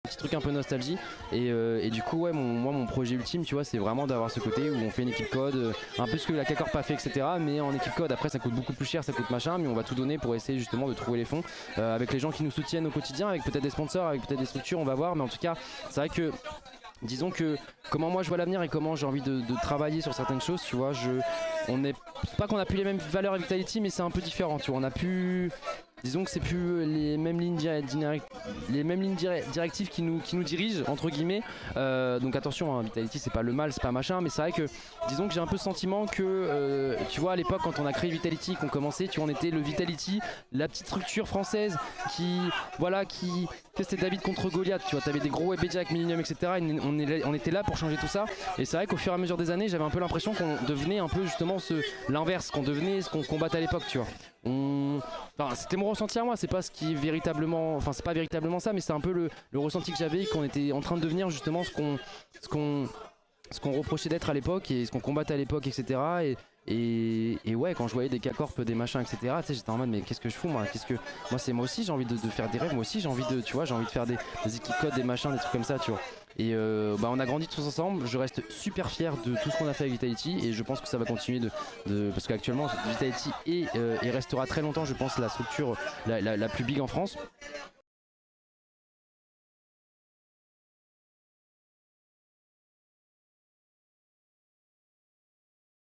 petit truc un peu nostalgie et du coup ouais moi mon projet ultime tu vois c'est vraiment d'avoir ce côté où on fait une équipe code un peu ce que la K-Corp a fait etc mais en équipe code après ça coûte beaucoup plus cher ça coûte machin mais on va tout donner pour essayer justement de trouver les fonds avec les gens qui nous soutiennent au quotidien avec peut-être des sponsors avec peut-être des structures on va voir mais en tout cas c'est vrai que disons que comment moi je vois l'avenir et comment j'ai envie de travailler sur certaines choses tu vois on est pas qu'on a plus les mêmes valeurs avec Vitality mais c'est un peu différent tu vois on a pu disons que c'est plus les mêmes lignes directives qui nous dirigent entre guillemets donc attention hein, Vitality c'est pas le mal c'est pas machin mais c'est vrai que disons que j'ai un peu ce sentiment que tu vois à l'époque quand on a créé Vitality qu'on commençait tu vois on était le Vitality la petite structure française qui voilà qui c'était David contre Goliath tu vois t'avais des gros webmedia avec Millennium etc et on était là pour changer tout ça et c'est vrai qu'au fur et à mesure des années j'avais un peu l'impression qu'on devenait un peu justement l'inverse qu'on devenait ce qu'on combattait à l'époque tu vois enfin, c'était mon ressenti à moi, c'est pas ce qui est véritablement, enfin c'est pas véritablement ça, mais c'est un peu le ressenti que j'avais qu'on était en train de devenir justement ce qu'on reprochait d'être à l'époque et ce qu'on combattait à l'époque, etc. Et ouais, quand je voyais des K-Corp, des machins, etc. Tu sais, j'étais en mode mais qu'est-ce que je fous moi moi aussi j'ai envie de faire des rêves, moi aussi j'ai envie de, tu vois, j'ai envie de faire des équipes code, des machins, des trucs comme ça, tu vois. Et on a grandi tous ensemble, je reste super fier de tout ce qu'on a fait avec Vitality et je pense que ça va continuer parce qu'actuellement Vitality est et restera très longtemps je pense la structure la plus big en France.